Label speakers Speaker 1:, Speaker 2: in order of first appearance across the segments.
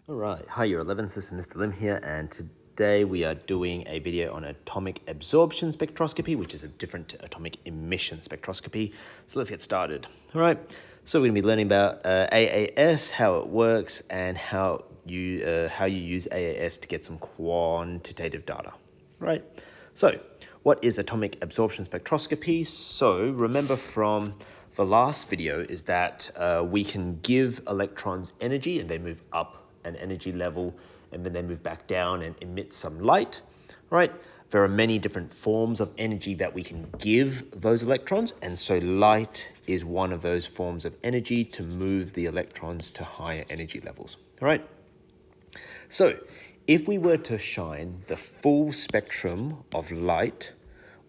Speaker 1: All right, hi year 11s, this is Mr. Lim here, and today we are doing a video on atomic absorption spectroscopy, which is a different to atomic emission spectroscopy. So let's get started. All right, so we're going to be learning about AAS, how it works, and how you use AAS to get some quantitative data. Right, so what is atomic absorption spectroscopy? So remember from the last video is that we can give electrons energy and they move up an energy level, and then they move back down and emit some light, right? There are many different forms of energy that we can give those electrons, and so light is one of those forms of energy to move the electrons to higher energy levels, all right? So if we were to shine the full spectrum of light,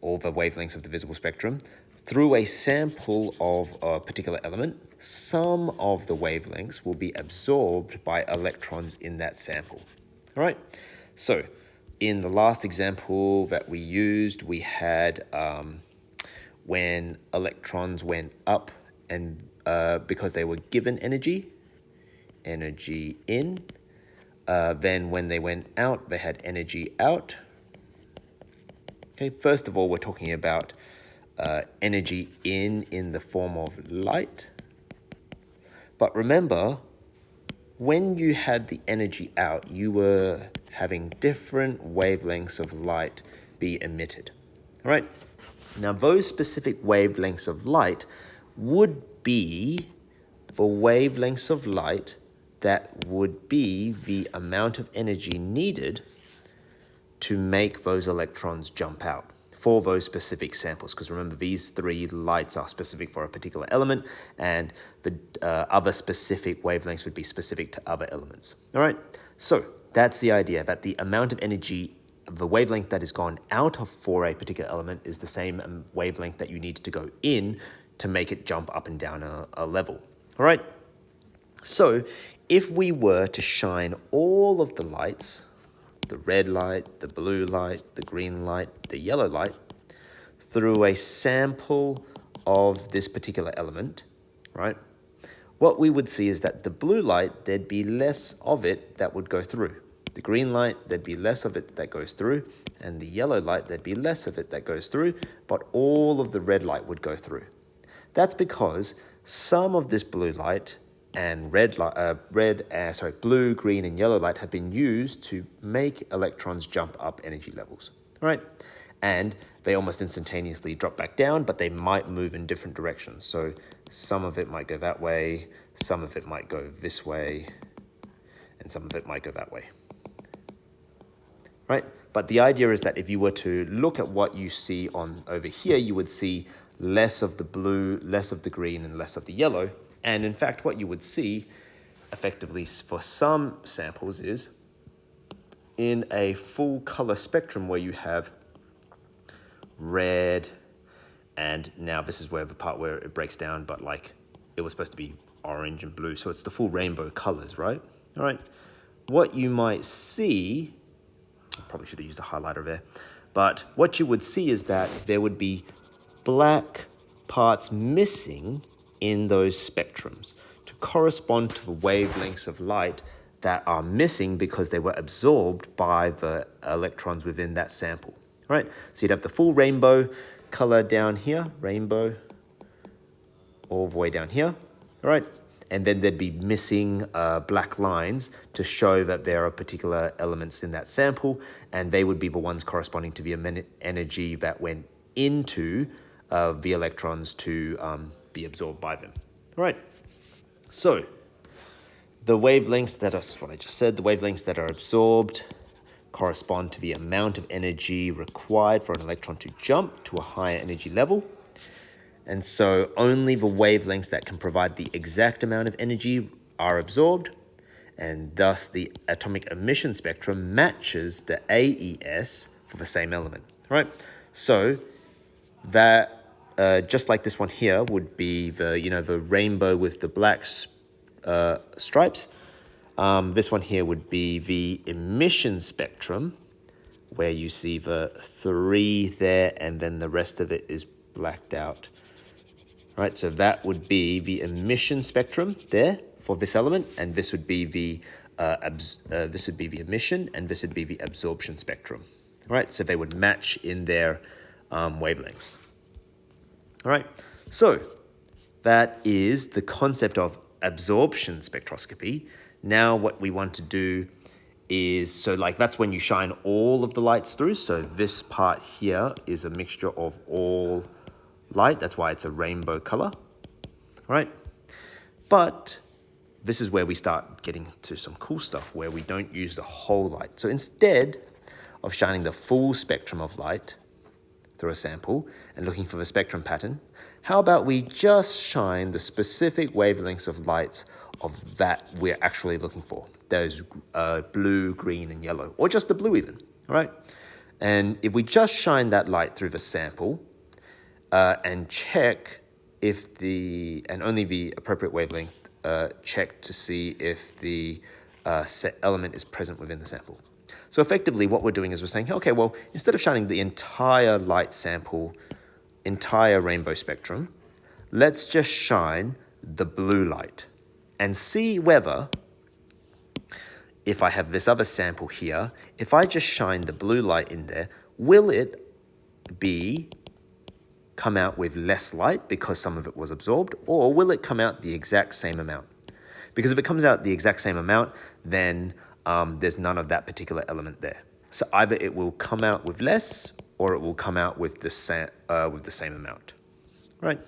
Speaker 1: or the wavelengths of the visible spectrum, through a sample of a particular element, some of the wavelengths will be absorbed by electrons in that sample. All right, so in the last example that we used, we had when electrons went up and because they were given energy in, then when they went out, they had energy out. Okay, first of all, we're talking about energy in the form of light. But remember, when you had the energy out, you were having different wavelengths of light be emitted. All right? Now, those specific wavelengths of light would be the wavelengths of light that would be the amount of energy needed to make those electrons jump out for those specific samples, because remember, these three lights are specific for a particular element, and the other specific wavelengths would be specific to other elements. All right, so that's the idea, that the amount of energy, the wavelength that is gone out of for a particular element is the same wavelength that you need to go in to make it jump up and down a level. All right, so if we were to shine all of the lights, the red light, the blue light, the green light, the yellow light, through a sample of this particular element, right? What we would see is that the blue light, there'd be less of it that would go through. The green light, there'd be less of it that goes through, and the yellow light, there'd be less of it that goes through, but all of the red light would go through. That's because some of this blue light and blue, green, and yellow light have been used to make electrons jump up energy levels, right? And they almost instantaneously drop back down, but they might move in different directions. So some of it might go that way, some of it might go this way, and some of it might go that way, right? But the idea is that if you were to look at what you see on over here, you would see less of the blue, less of the green, and less of the yellow. And in fact, what you would see effectively for some samples is in a full color spectrum where you have red, and now this is where the part where it breaks down, but like it was supposed to be orange and blue. So it's the full rainbow colors, right? All right. What you might see, I probably should have used a highlighter there, but what you would see is that there would be black parts missing in those spectrums to correspond to the wavelengths of light that are missing because they were absorbed by the electrons within that sample, right? So you'd have the full rainbow color down here, rainbow all the way down here, all right? And then there'd be missing black lines to show that there are particular elements in that sample, and they would be the ones corresponding to the energy that went into the electrons to be absorbed by them. All right, so the wavelengths that are, what I just said, the wavelengths that are absorbed correspond to the amount of energy required for an electron to jump to a higher energy level. And so only the wavelengths that can provide the exact amount of energy are absorbed, and thus the atomic emission spectrum matches the AES for the same element. All right, so that just like this one here would be the rainbow with the black stripes. This one here would be the emission spectrum, where you see the 3 there, and then the rest of it is blacked out. Right, so that would be the emission spectrum there for this element, and this would be the emission, and this would be the absorption spectrum. All right, so they would match in their wavelengths. All right, so that is the concept of absorption spectroscopy. Now what we want to do is, so like that's when you shine all of the lights through. So this part here is a mixture of all light. That's why it's a rainbow color, right? But this is where we start getting to some cool stuff where we don't use the whole light. So instead of shining the full spectrum of light through a sample and looking for the spectrum pattern, how about we just shine the specific wavelengths of lights of that we're actually looking for? Those blue, green, and yellow, or just the blue even, all right? And if we just shine that light through the sample and check if and only the appropriate wavelength, check to see if the element is present within the sample. So effectively what we're doing is we're saying, okay, well, instead of shining the entire light sample, entire rainbow spectrum, let's just shine the blue light and see whether, if I have this other sample here, if I just shine the blue light in there, will it come out with less light because some of it was absorbed, or will it come out the exact same amount? Because if it comes out the exact same amount, then there's none of that particular element there. So either it will come out with less, or it will come out with the same amount, right?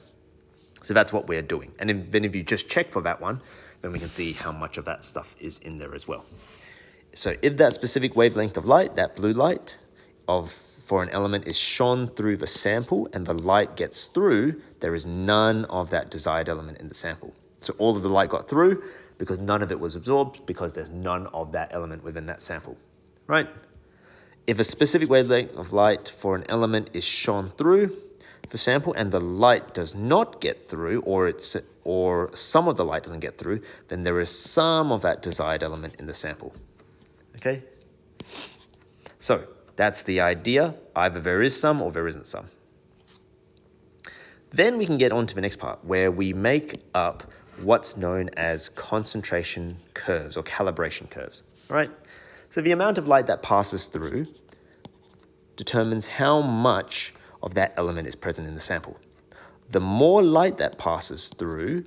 Speaker 1: So that's what we're doing. And then if you just check for that one, then we can see how much of that stuff is in there as well. So if that specific wavelength of light, that blue light for an element is shone through the sample and the light gets through, there is none of that desired element in the sample. So all of the light got through because none of it was absorbed, because there's none of that element within that sample, right? If a specific wavelength of light for an element is shone through the sample and the light does not get through, or some of the light doesn't get through, then there is some of that desired element in the sample. Okay? So that's the idea. Either there is some or there isn't some. Then we can get on to the next part where we make up what's known as concentration curves or calibration curves, right? So the amount of light that passes through determines how much of that element is present in the sample. The more light that passes through,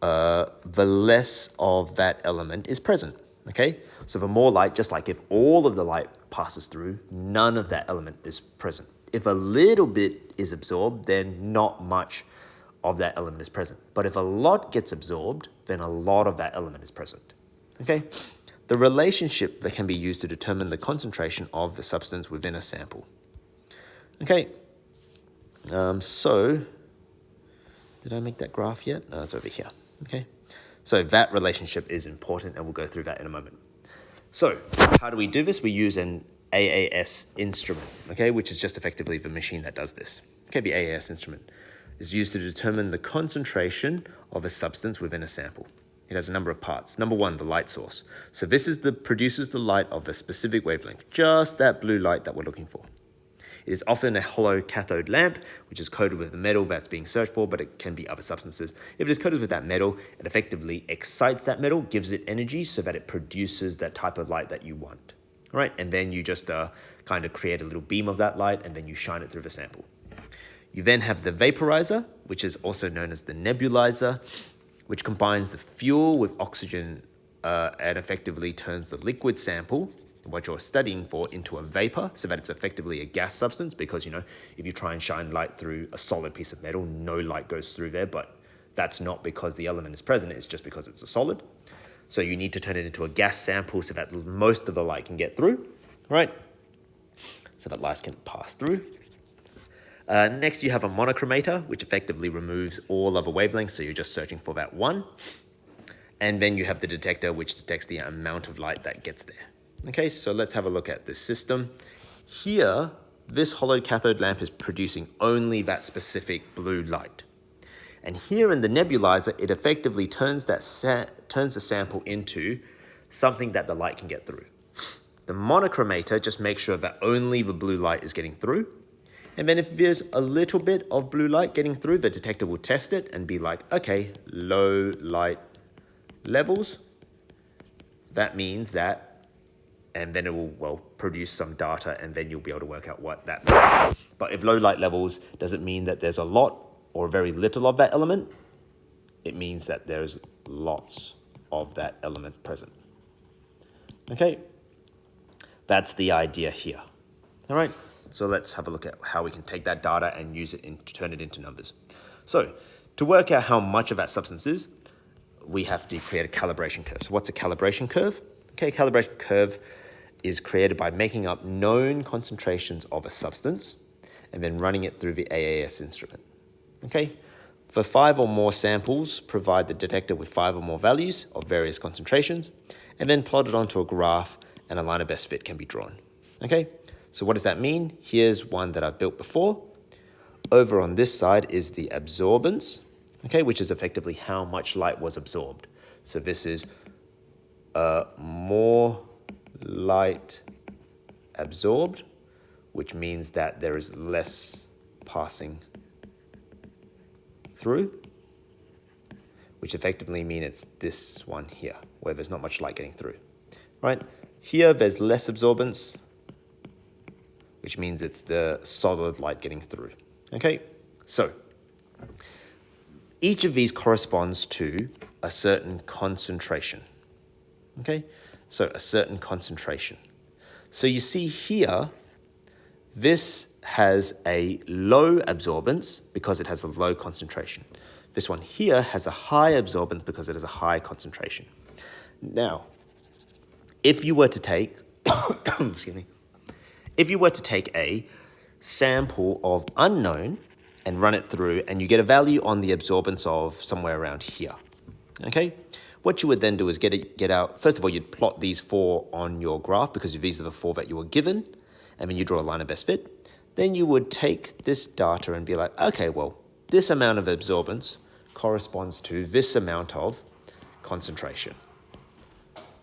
Speaker 1: the less of that element is present, okay? So the more light, just like if all of the light passes through, none of that element is present. If a little bit is absorbed, then not much of that element is present. But if a lot gets absorbed, then a lot of that element is present, okay? The relationship that can be used to determine the concentration of the substance within a sample. Okay, so did I make that graph yet? No, it's over here, okay? So that relationship is important, and we'll go through that in a moment. So how do we do this? We use an Aas instrument, okay, which is just effectively the machine that does this. Okay, the Aas instrument is used to determine the concentration of a substance within a sample. It has a number of parts. Number one, the light source. So this is produces the light of a specific wavelength, just that blue light that we're looking for. It is often a hollow cathode lamp, which is coated with the metal that's being searched for, but it can be other substances. If it is coated with that metal, it effectively excites that metal, gives it energy so that it produces that type of light that you want. All right, and then you just kind of create a little beam of that light, and then you shine it through the sample. You then have the vaporizer, which is also known as the nebulizer, which combines the fuel with oxygen and effectively turns the liquid sample, what you're studying for, into a vapor, so that it's effectively a gas substance, because, you know, if you try and shine light through a solid piece of metal, no light goes through there, but that's not because the element is present, it's just because it's a solid. So you need to turn it into a gas sample so that most of the light can get through, right? So that light can pass through. Next, you have a monochromator, which effectively removes all other wavelengths, so you're just searching for that one. And then you have the detector, which detects the amount of light that gets there. Okay, so let's have a look at this system. Here, this hollow cathode lamp is producing only that specific blue light. And here in the nebulizer, it effectively turns the sample into something that the light can get through. The monochromator just makes sure that only the blue light is getting through. And then if there's a little bit of blue light getting through, the detector will test it and be like, okay, low light levels, that means that, and then it will, well, produce some data, and then you'll be able to work out what that means. But if low light levels doesn't mean that there's a lot or very little of that element, it means that there's lots of that element present. Okay, that's the idea here. All right, so let's have a look at how we can take that data and use it to turn it into numbers. So to work out how much of that substance is, we have to create a calibration curve. So what's a calibration curve? Okay, a calibration curve is created by making up known concentrations of a substance and then running it through the Aas instrument. Okay, for 5 or more samples, provide the detector with 5 or more values of various concentrations, and then plot it onto a graph, and a line of best fit can be drawn. Okay, so what does that mean? Here's one that I've built before. Over on this side is the absorbance, okay, which is effectively how much light was absorbed. So this is more light absorbed, which means that there is less passing through, which effectively means it's this one here, where there's not much light getting through, right? Here, there's less absorbance, which means it's the solid light getting through, okay? So each of these corresponds to a certain concentration, okay? So a certain concentration. So you see here, this has a low absorbance because it has a low concentration. This one here has a high absorbance because it has a high concentration. Now, if you were to take, excuse me, if you were to take a sample of unknown and run it through, and you get a value on the absorbance of somewhere around here, okay? What you would then do is get out, first of all, you'd plot these 4 on your graph because these are the 4 that you were given, and then you draw a line of best fit. Then you would take this data and be like, okay, well, this amount of absorbance corresponds to this amount of concentration,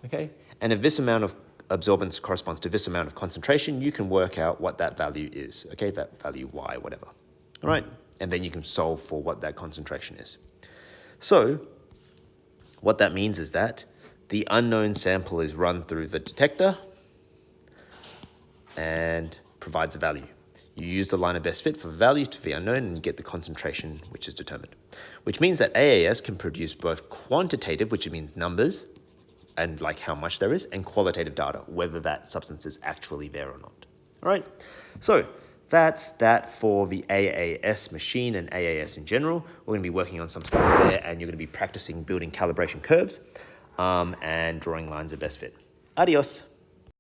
Speaker 1: okay? And if this amount of absorbance corresponds to this amount of concentration, you can work out what that value is, okay? That value y, whatever, all right? And then you can solve for what that concentration is. So what that means is that the unknown sample is run through the detector and provides a value. You use the line of best fit for the value to the unknown, and you get the concentration which is determined, which means that AAS can produce both quantitative, which means numbers, and like how much there is, and qualitative data, whether that substance is actually there or not. All right, so that's that for the AAS machine and AAS in general. We're going to be working on some stuff there, and you're going to be practicing building calibration curves and drawing lines of best fit. Adios.